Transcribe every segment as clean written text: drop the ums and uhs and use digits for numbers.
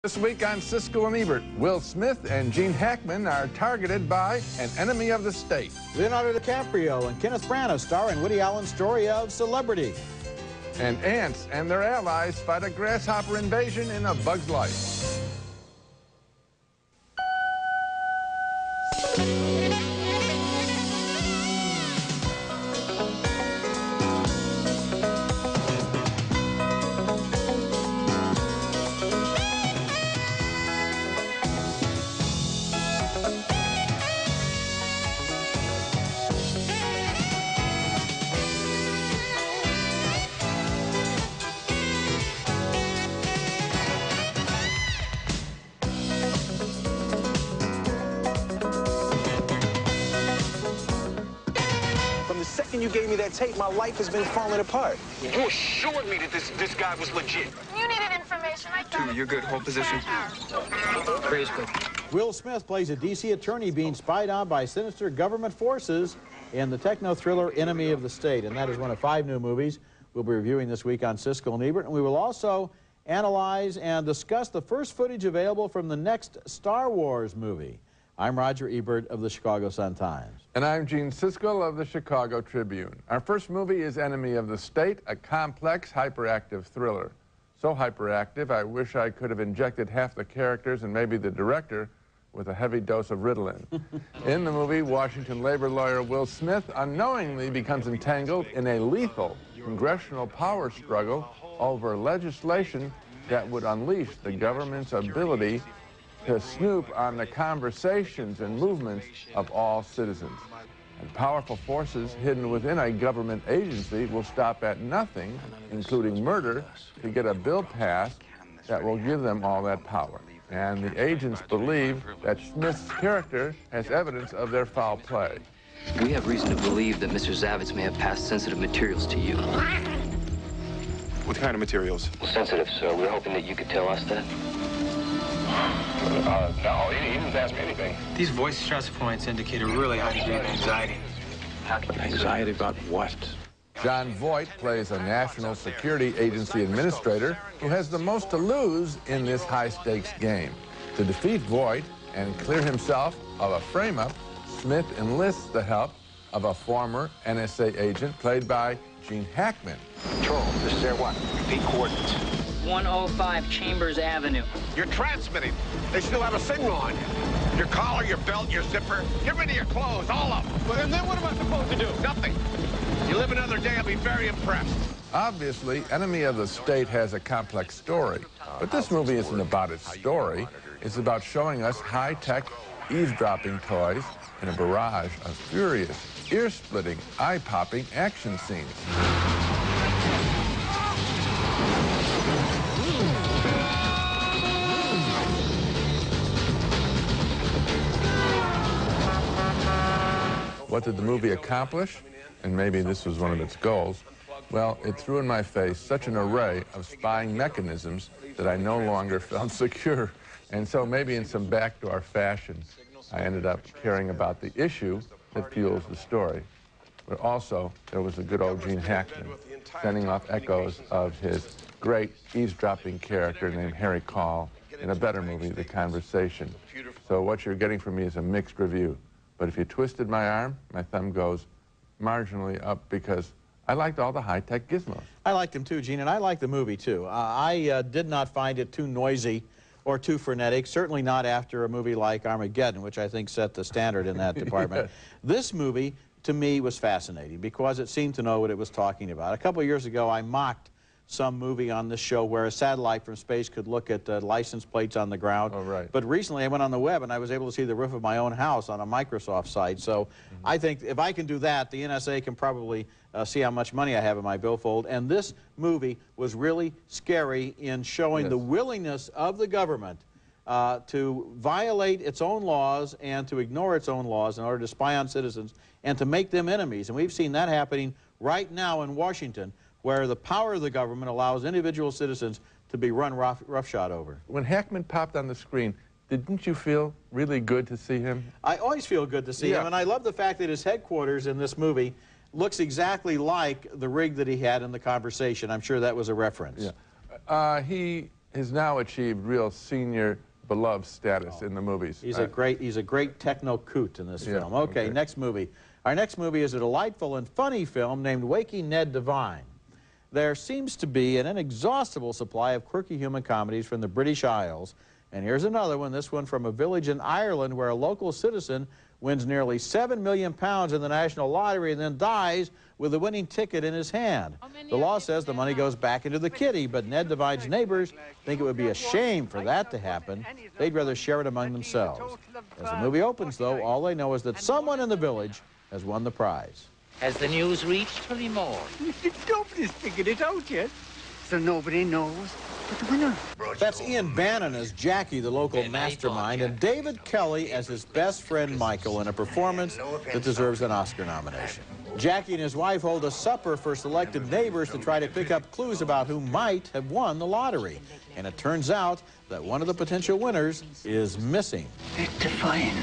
This week on Siskel and Ebert, Will Smith and Gene Hackman are targeted by an enemy of the state. Leonardo DiCaprio and Kenneth Branagh star in Woody Allen's story of Celebrity. And ants and their allies fight a grasshopper invasion in A Bug's Life. You gave me that tape, my life has been falling apart. You assured me that this guy was legit. You needed information. I got it. You're good. Hold position. Praise good. Will Smith plays a D.C. attorney being spied on by sinister government forces in the techno-thriller Enemy of the State. And that is one of 5 new movies we'll be reviewing this week on Siskel and Ebert. And we will also analyze and discuss the first footage available from the next Star Wars movie. I'm Roger Ebert of the Chicago Sun-Times. And I'm Gene Siskel of the Chicago Tribune. Our first movie is Enemy of the State, a complex, hyperactive thriller. So hyperactive, I wish I could have injected half the characters and maybe the director with a heavy dose of Ritalin. In the movie, Washington labor lawyer Will Smith unknowingly becomes entangled in a lethal congressional power struggle over legislation that would unleash the government's ability to snoop on the conversations and movements of all citizens. And powerful forces hidden within a government agency will stop at nothing, including murder, to get a bill passed that will give them all that power. And the agents believe that Smith's character has evidence of their foul play. We have reason to believe that Mr. Zavitz may have passed sensitive materials to you. What kind of materials? Sensitive, sir. We're hoping that you could tell us that. No, he didn't ask me anything. These voice stress points indicate a really high degree of anxiety. Anxiety about what? John Voight plays a national security agency administrator who has the most to lose in this high-stakes game. To defeat Voight and clear himself of a frame-up, Smith enlists the help of a former NSA agent played by Gene Hackman. Control, this is Air 1. Repeat coordinates. 105 Chambers Avenue. You're transmitting. They still have a signal on you. Your collar, your belt, your zipper. Get rid of your clothes, all of them. Well, and then what am I supposed to do? Nothing. You live another day, I'll be very impressed. Obviously, Enemy of the State has a complex story, but this movie isn't about its story. It's about showing us high-tech eavesdropping toys in a barrage of furious, ear-splitting, eye-popping action scenes. What did the movie accomplish? And maybe this was one of its goals. Well, it threw in my face such an array of spying mechanisms that I no longer felt secure. And so maybe in some backdoor fashion, I ended up caring about the issue that fuels the story. But also, there was a good old Gene Hackman sending off echoes of his great eavesdropping character named Harry Call in a better movie, The Conversation. So what you're getting from me is a mixed review. But if you twisted my arm, my thumb goes marginally up because I liked all the high-tech gizmos. I liked them too, Gene, and I liked the movie too. I did not find it too noisy or too frenetic, certainly not after a movie like Armageddon, which I think set the standard in that department. This movie, to me, was fascinating because it seemed to know what it was talking about. A couple of years ago, I mocked some movie on this show where a satellite from space could look at license plates on the ground. Oh, right. But recently I went on the web and I was able to see the roof of my own house on a Microsoft site. So I think if I can do that, the NSA can probably see how much money I have in my billfold. And this movie was really scary in showing the willingness of the government to violate its own laws and to ignore its own laws in order to spy on citizens and to make them enemies. And we've seen that happening right now in Washington, where the power of the government allows individual citizens to be run roughshod over. When Hackman popped on the screen, didn't you feel really good to see him? I always feel good to see him, and I love the fact that his headquarters in this movie looks exactly like the rig that he had in The Conversation. I'm sure that was a reference. Yeah. He has now achieved real senior beloved status in the movies. He's a great techno-coot in this film. Okay, next movie. Our next movie is a delightful and funny film named Waking Ned Devine. There seems to be an inexhaustible supply of quirky human comedies from the British Isles. And here's another one, this one from a village in Ireland where a local citizen wins nearly £7 million in the national lottery and then dies with the winning ticket in his hand. The law says the money goes back into the kitty, but Ned Devine's neighbors think it would be a shame for that to happen. They'd rather share it among themselves. As the movie opens, though, all they know is that someone in the village has won the prize. Has the news reached Tullamore? Nobody's figured it out yet, so nobody knows but the winner. That's Ian Bannon as Jackie, the local mastermind, and David Kelly as his best friend Michael in a performance that deserves an Oscar nomination. Jackie and his wife hold a supper for selected neighbors to try to pick up clues about who might have won the lottery. And it turns out that one of the potential winners is missing. Ned Devine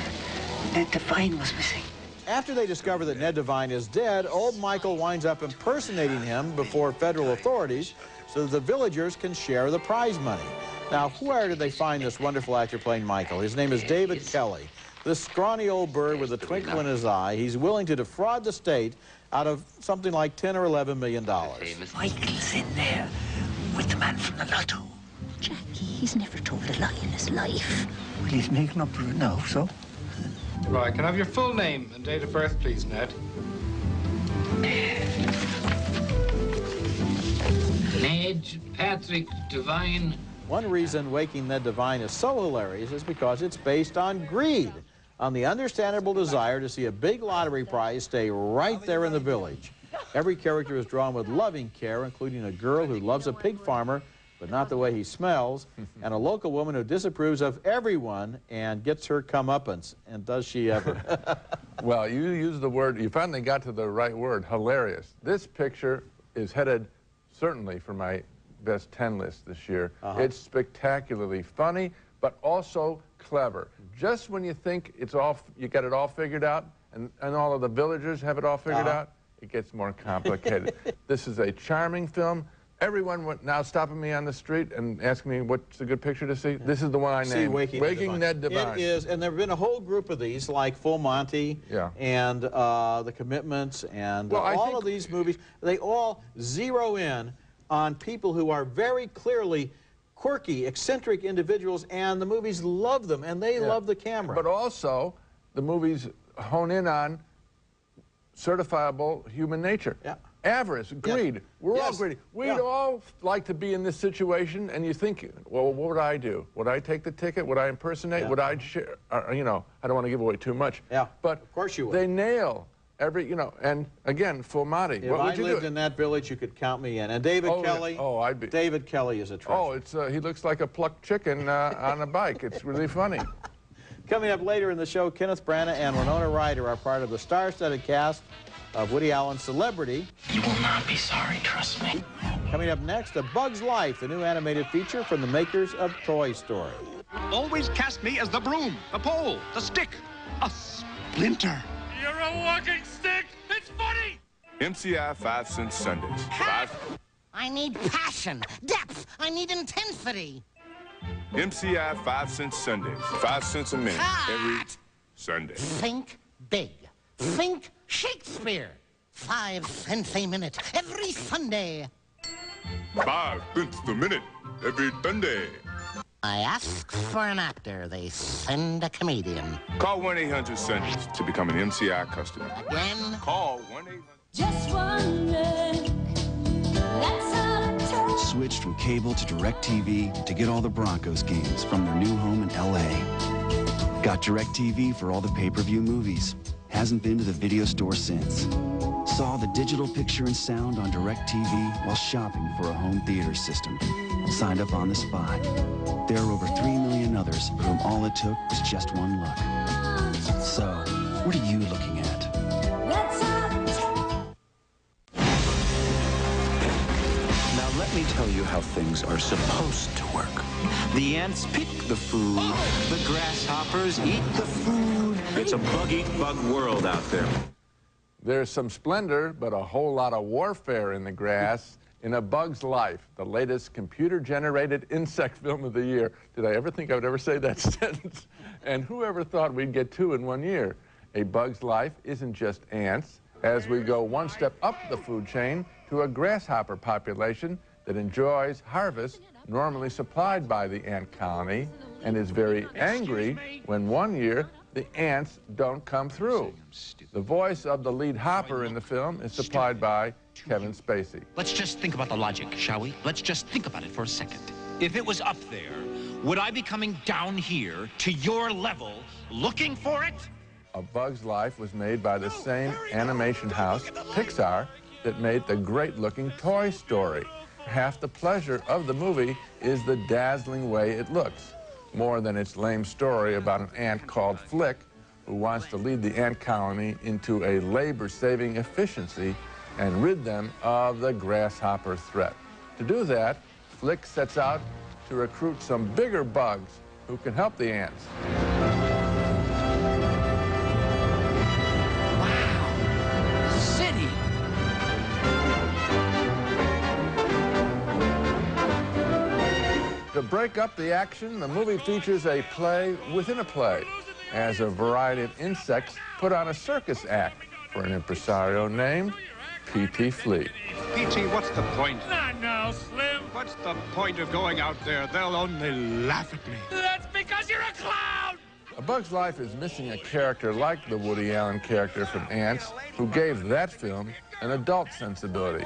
was missing. After they discover that Ned Devine is dead, old Michael winds up impersonating him before federal authorities so that the villagers can share the prize money. Now, where did they find this wonderful actor playing Michael? His name is David Kelly. This scrawny old bird with a twinkle in his eye, he's willing to defraud the state out of something like $10 or $11 million. Michael's in there with the man from the lotto. Jackie, he's never told a lie in his life. Well, he's making up for it now, so. Right, can I have your full name and date of birth, please, Ned? Ned Patrick Devine. One reason Waking Ned Devine is so hilarious is because it's based on greed, on the understandable desire to see a big lottery prize stay right there in the village. Every character is drawn with loving care, including a girl who loves a pig farmer, but not the way he smells, and a local woman who disapproves of everyone and gets her comeuppance. And does she ever? Well, you used the word, you finally got to the right word, hilarious. This picture is headed certainly for my best 10 list this year. It's spectacularly funny, but also clever. Just when you think it's all, you got it all figured out, and all of the villagers have it all figured out, it gets more complicated. This is a charming film. Everyone now stopping me on the street and asking me what's a good picture to see. This is the one I named. Waking Ned Devine. It is, and there have been a whole group of these, like Full Monty and The Commitments, and all of these movies. They all zero in on people who are very clearly quirky, eccentric individuals, and the movies love them, and they love the camera. But also, the movies hone in on certifiable human nature. Avarice, greed. We're all greedy. We'd all like to be in this situation, and you think, well, what would I do? Would I take the ticket? Would I impersonate? Would I share? You know, I don't want to give away too much. But of course you would. They nail every, you know, and again, Full Monty. If I lived in that village, you could count me in. And David Kelly. I'd be. David Kelly is a treasure. Oh, it's he looks like a plucked chicken on a bike. It's really funny. Coming up later in the show, Kenneth Branagh and Winona Ryder are part of the star-studded cast of Woody Allen's Celebrity. You will not be sorry, trust me. Coming up next, A Bug's Life, the new animated feature from the makers of Toy Story. Always cast me as the broom, the pole, the stick, a splinter. You're a walking stick! It's funny! MCI 5 cent Sundays. I need passion, depth, I need intensity. MCI 5 cent Sundays. 5 cents a minute every Sunday. Think big. Think Shakespeare. 5 cents a minute every Sunday. 5 cents a minute every Sunday. I ask for an actor, they send a comedian. Call 1-800-Sundays to become an MCI customer. Again? Call 1-800. Just one look. That's all it takes. Switched from cable to DirecTV to get all the Broncos games from their new home in LA. Got DirecTV for all the pay-per-view movies. Hasn't been to the video store since. Saw the digital picture and sound on DirecTV while shopping for a home theater system. Signed up on the spot. There are over 3 million others for whom all it took was just one look. So, what are you looking at? Now let me tell you how things are supposed to work. The ants pick the food, the grasshoppers eat the food. It's a bug-eat-bug world out there. There's some splendor, but a whole lot of warfare in the grass In A Bug's Life, the latest computer-generated insect film of the year. Did I ever think I would ever say that sentence? And who ever thought we'd get two in 1 year? A Bug's Life isn't just ants. As we go one step up the food chain to a grasshopper population that enjoys harvest normally supplied by the ant colony and is very angry when 1 year the ants don't come through. The voice of the lead hopper in the film is supplied by Kevin Spacey. Let's just think about the logic, shall we? Let's just think about it for a second. If it was up there, would I be coming down here to your level looking for it? A Bug's Life was made by the same animation house, Pixar, that made the great-looking Toy Story. Half the pleasure of the movie is the dazzling way it looks, more than its lame story about an ant called Flick who wants to lead the ant colony into a labor-saving efficiency and rid them of the grasshopper threat. To do that, Flick sets out to recruit some bigger bugs who can help the ants. Wow! City! To break up the action, the movie features a play within a play, as a variety of insects put on a circus act for an impresario named P.T. Flea. P.T., what's the point? Not now, Slim. What's the point of going out there? They'll only laugh at me. That's because you're a clown! A Bug's Life is missing a character like the Woody Allen character from Ants, who gave that film an adult sensibility.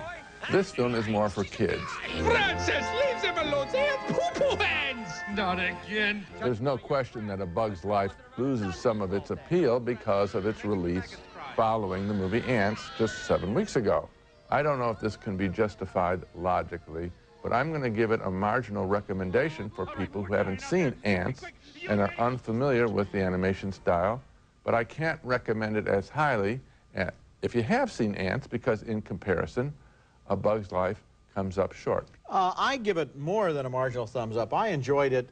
This film is more for kids. Francis, leave them alone. They have poo-poo hands. Not again. There's no question that A Bug's Life loses some of its appeal because of its release following the movie Ants just 7 weeks ago. I don't know if this can be justified logically, but I'm going to give it a marginal recommendation for people who haven't seen Ants and are unfamiliar with the animation style, but I can't recommend it as highly if you have seen Ants, because in comparison, A Bug's Life comes up short. I give it more than a marginal thumbs up. I enjoyed it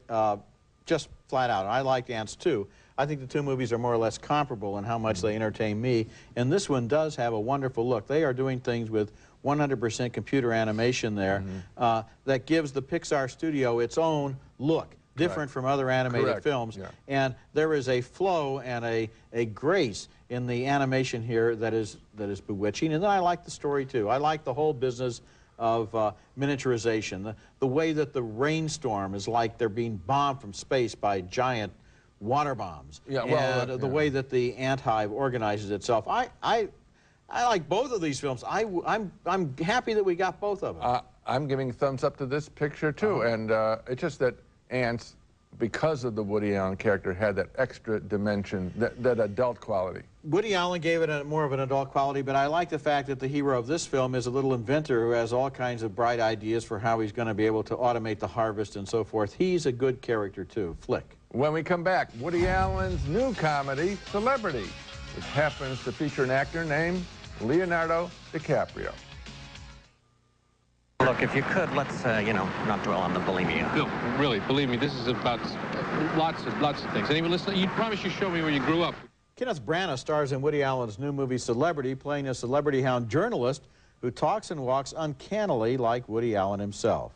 just flat out. I liked Ants too. I think the two movies are more or less comparable in how much they entertain me, and this one does have a wonderful look. They are doing things with 100% computer animation there that gives the Pixar studio its own look, different from other animated films. Yeah. And there is a flow and a grace in the animation here that is bewitching. And then I like the story too. I like the whole business of miniaturization, the way that the rainstorm is like they're being bombed from space by giant water bombs. Yeah, well, and the way that the ant hive organizes itself. I like both of these films. I'm happy that we got both of them. I'm giving thumbs up to this picture too, and it's just that Ants, because of the Woody Allen character, had that extra dimension, that adult quality. Woody Allen gave it more of an adult quality, but I like the fact that the hero of this film is a little inventor who has all kinds of bright ideas for how he's going to be able to automate the harvest and so forth. He's a good character too, Flick. When we come back, Woody Allen's new comedy, Celebrity, which happens to feature an actor named Leonardo DiCaprio. Look, if you could, let's, you know, not dwell on the bulimia. No, really, believe me, this is about lots of things. Anyway, listen, you promised you'd show me where you grew up. Kenneth Branagh stars in Woody Allen's new movie Celebrity, playing a celebrity hound journalist who talks and walks uncannily like Woody Allen himself.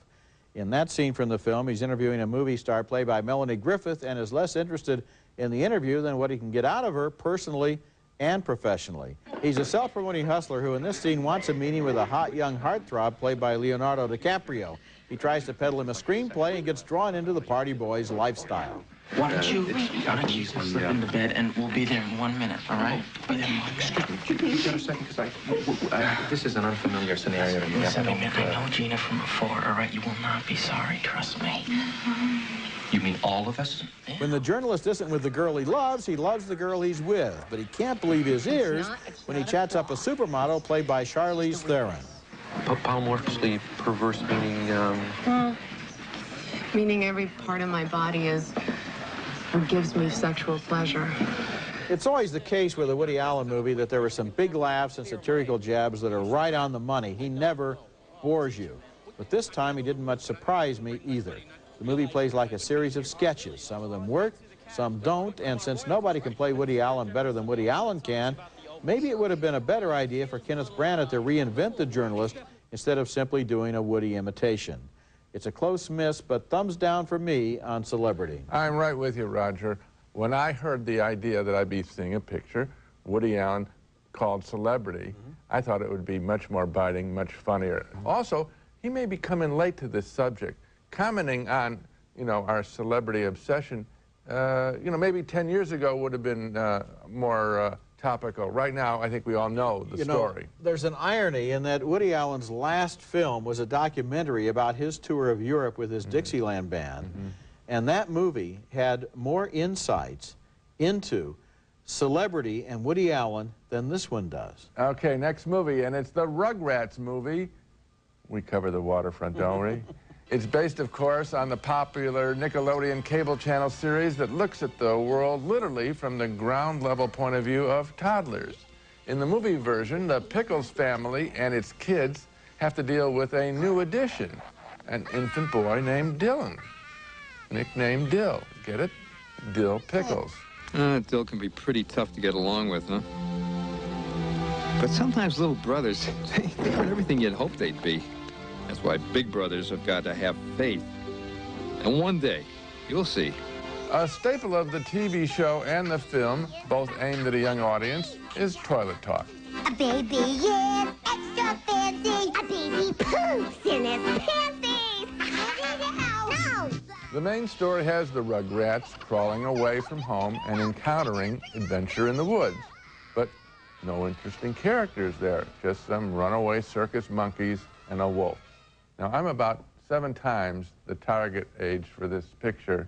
In that scene from the film, he's interviewing a movie star played by Melanie Griffith and is less interested in the interview than what he can get out of her personally and professionally. He's a self-promoting hustler who in this scene wants a meeting with a hot young heartthrob played by Leonardo DiCaprio. He tries to peddle him a screenplay and gets drawn into the party boy's lifestyle. Why don't you slip into bed and we'll be there in 1 minute, all right? Excuse me, you got a second? Because this is an unfamiliar scenario to me. Listen, I know Gina from before, all right? You will not be sorry, trust me. You mean all of us? When the journalist isn't with the girl he loves the girl he's with. But he can't believe his ears when he chats up a supermodel played by Charlize Theron. Polymorphously perverse meaning, Meaning every part of my body is or gives me sexual pleasure. It's always the case with a Woody Allen movie that there are some big laughs and satirical jabs that are right on the money. He never bores you. But this time he didn't much surprise me either. The movie plays like a series of sketches. Some of them work, some don't, and since nobody can play Woody Allen better than Woody Allen can, maybe it would have been a better idea for Kenneth Branagh to reinvent the journalist instead of simply doing a Woody imitation. It's a close miss, but thumbs down for me on Celebrity. I'm right with you, Roger. When I heard the idea that I'd be seeing a picture, Woody Allen, called Celebrity, I thought it would be much more biting, much funnier. Also, he may be coming late to this subject, commenting on, you know, our celebrity obsession. You know, maybe 10 years ago would have been more topical. Right now, I think we all know the story. There's an irony in that Woody Allen's last film was a documentary about his tour of Europe with his Dixieland band, and that movie had more insights into celebrity and Woody Allen than this one does. Okay, next movie, and it's the Rugrats movie. We cover the waterfront, don't we? It's based, of course, on the popular Nickelodeon cable channel series that looks at the world literally from the ground-level point of view of toddlers. In the movie version, the Pickles family and its kids have to deal with a new addition, an infant boy named Dylan, nicknamed Dill. Get it? Dill Pickles. Dill can be pretty tough to get along with, huh? But sometimes little brothers, they aren't everything you'd hope they'd be. That's why big brothers have got to have faith. And one day, you'll see. A staple of the TV show and the film, both aimed at a young audience, is toilet talk. A baby is extra fancy. A baby poops in his panties. No! The main story has the Rugrats crawling away from home and encountering adventure in the woods. But no interesting characters there, just some runaway circus monkeys and a wolf. Now, I'm about 7 times the target age for this picture,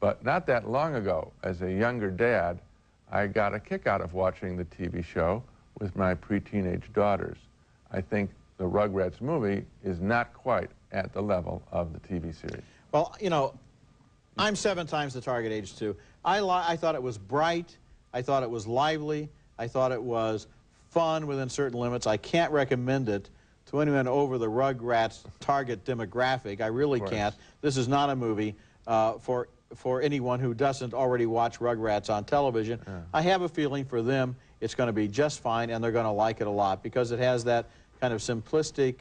but not that long ago, as a younger dad, I got a kick out of watching the TV show with my pre-teenage daughters. I think the Rugrats movie is not quite at the level of the TV series. Well, you know, I'm 7 times the target age, too. I thought it was bright. I thought it was lively. I thought it was fun within certain limits. I can't recommend it to anyone over the Rugrats target demographic. I really can't. This is not a movie for anyone who doesn't already watch Rugrats on television. Yeah. I have a feeling for them it's going to be just fine, and they're going to like it a lot because it has that kind of simplistic,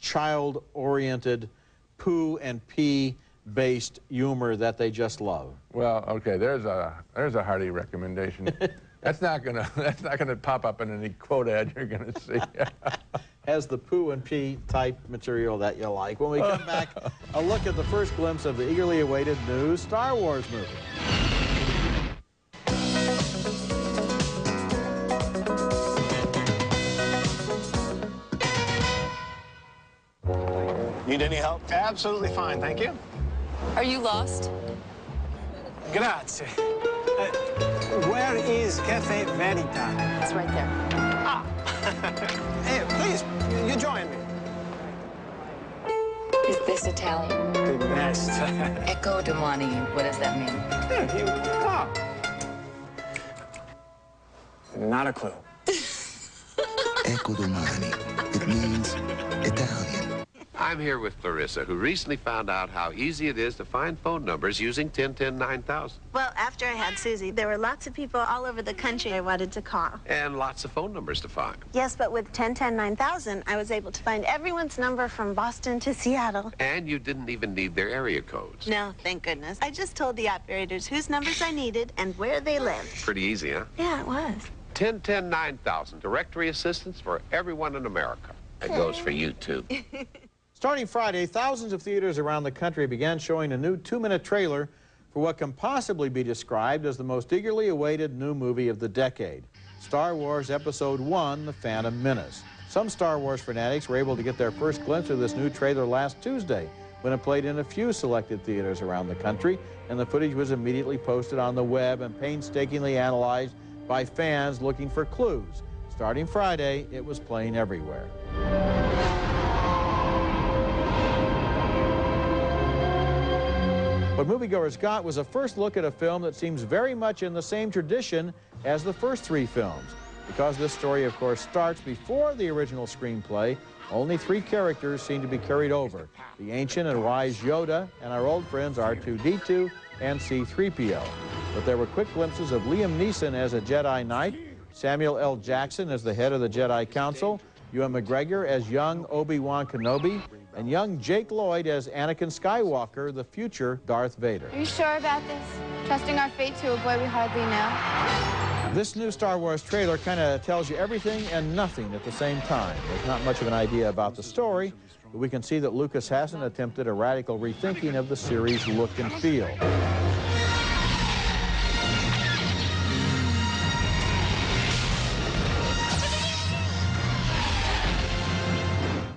child-oriented, poo and pee-based humor that they just love. Well, okay, there's a hearty recommendation. That's not gonna pop up in any quote ad you're gonna see. Has the poo and pee type material that you like. When we come back, a look at the first glimpse of the eagerly awaited new Star Wars movie. Need any help? Absolutely fine, thank you. Are you lost? Grazie. Where is Cafe Verita? It's right there. Ah. Hey, please, you join me. Is this Italian? The best. Ecco domani. What does that mean? Not a clue. Ecco domani. It means Italian. I'm here with Clarissa, who recently found out how easy it is to find phone numbers using 1010-9000. Well, after I had Susie, there were lots of people all over the country I wanted to call. And lots of phone numbers to find. Yes, but with 1010-9000, I was able to find everyone's number from Boston to Seattle. And you didn't even need their area codes. No, thank goodness. I just told the operators whose numbers I needed and where they lived. Pretty easy, huh? Yeah, it was. 1010-9000, directory assistance for everyone in America. That goes for you, too. Starting Friday, thousands of theaters around the country began showing a new 2-minute trailer for what can possibly be described as the most eagerly awaited new movie of the decade, Star Wars Episode I, The Phantom Menace. Some Star Wars fanatics were able to get their first glimpse of this new trailer last Tuesday when it played in a few selected theaters around the country, and the footage was immediately posted on the web and painstakingly analyzed by fans looking for clues. Starting Friday, it was playing everywhere. What moviegoers got was a first look at a film that seems very much in the same tradition as the first 3 films. Because this story, of course, starts before the original screenplay, only 3 characters seem to be carried over: the ancient and wise Yoda and our old friends R2-D2 and C-3PO. But there were quick glimpses of Liam Neeson as a Jedi Knight, Samuel L. Jackson as the head of the Jedi Council, Ewan McGregor as young Obi-Wan Kenobi, and young Jake Lloyd as Anakin Skywalker, the future Darth Vader. Are you sure about this? Trusting our fate to a boy we hardly know? This new Star Wars trailer kind of tells you everything and nothing at the same time. There's not much of an idea about the story, but we can see that Lucas hasn't attempted a radical rethinking of the series' look and feel.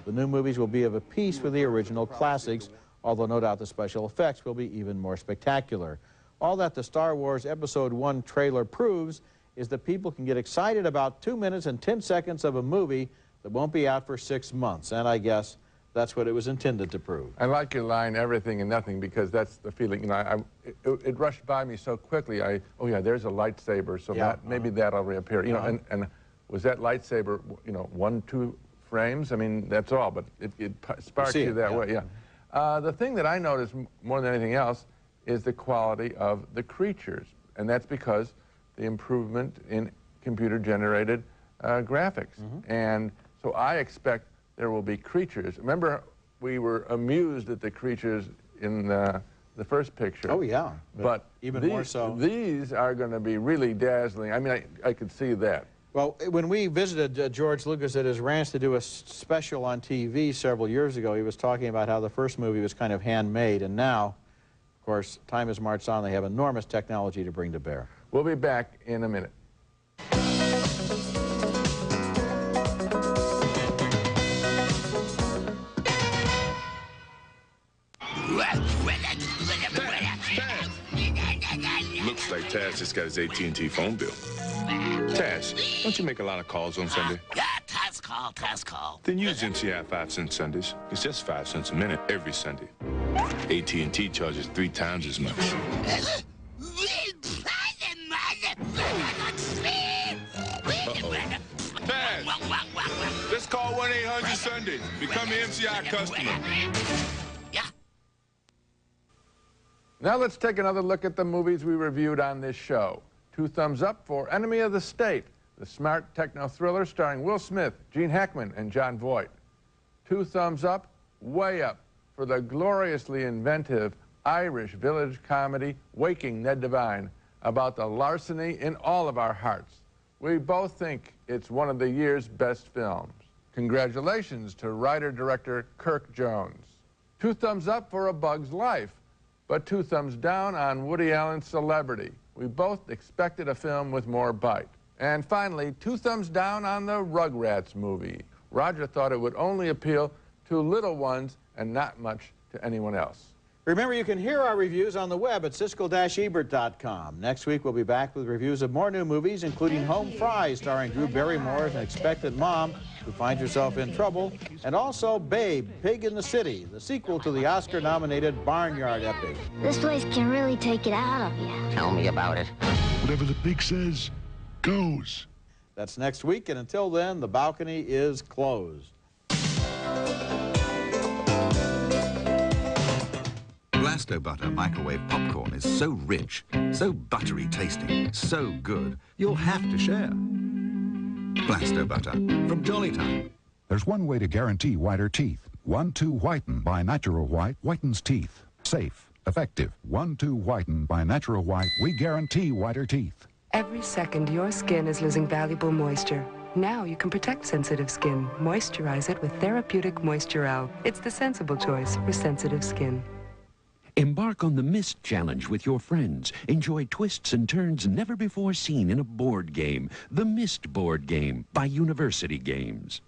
The new movies will be of a piece with the original classics, although no doubt the special effects will be even more spectacular. All that the Star Wars Episode 1 trailer proves is that people can get excited about 2 minutes and 10 seconds of a movie that won't be out for 6 months, and I guess that's what it was intended to prove. I like your line, everything and nothing, because that's the feeling. You know, it rushed by me so quickly. Oh yeah, there's a lightsaber, so Yeah. maybe that'll reappear. You know, and was that lightsaber, you know, 1-2 frames? I mean, that's all, but it sparks you that way. Yeah. The thing that I noticed more than anything else is the quality of the creatures, and that's because the improvement in computer-generated graphics. And so I expect there will be creatures. Remember, we were amused at the creatures in the first picture. Oh, yeah. But even more so. These are going to be really dazzling. I mean, I could see that. Well, when we visited George Lucas at his ranch to do a special on TV several years ago, he was talking about how the first movie was kind of handmade, and now, of course, time has marched on. They have enormous technology to bring to bear. We'll be back in a minute. Looks like Taz just got his AT&T phone bill. Taz, don't you make a lot of calls on Sunday? Yeah, task call. Then use MCI 5 cent Sundays. It's just 5 cents a minute every Sunday. AT&T charges 3 times as much. Taz, just call 1-800-Sundays. Become an MCI customer. Now let's take another look at the movies we reviewed on this show. 2 thumbs up for Enemy of the State, the smart techno-thriller starring Will Smith, Gene Hackman, and Jon Voight. 2 thumbs up, way up, for the gloriously inventive Irish village comedy Waking Ned Devine, about the larceny in all of our hearts. We both think it's one of the year's best films. Congratulations to writer-director Kirk Jones. 2 thumbs up for A Bug's Life, but 2 thumbs down on Woody Allen's Celebrity. We both expected a film with more bite. And finally, 2 thumbs down on the Rugrats movie. Roger thought it would only appeal to little ones and not much to anyone else. Remember, you can hear our reviews on the web at Siskel-Ebert.com. Next week, we'll be back with reviews of more new movies, including Home Fries, starring Drew Barrymore as an expectant mom who finds herself in trouble, and also Babe, Pig in the City, the sequel to the Oscar-nominated Barnyard epic. This place can really take it out of you. Tell me about it. Whatever the pig says, goes. That's next week, and until then, the balcony is closed. Blasto Butter microwave popcorn is so rich, so buttery tasting, so good, you'll have to share. Blasto Butter from Jolly Time. There's one way to guarantee whiter teeth. 1-2 Whiten by Natural White whitens teeth. Safe, effective. 1-2 Whiten by Natural White. We guarantee whiter teeth. Every second, your skin is losing valuable moisture. Now you can protect sensitive skin. Moisturize it with therapeutic Moisturel. It's the sensible choice for sensitive skin. Embark on the Mist Challenge with your friends. Enjoy twists and turns never before seen in a board game. The Mist Board Game by University Games.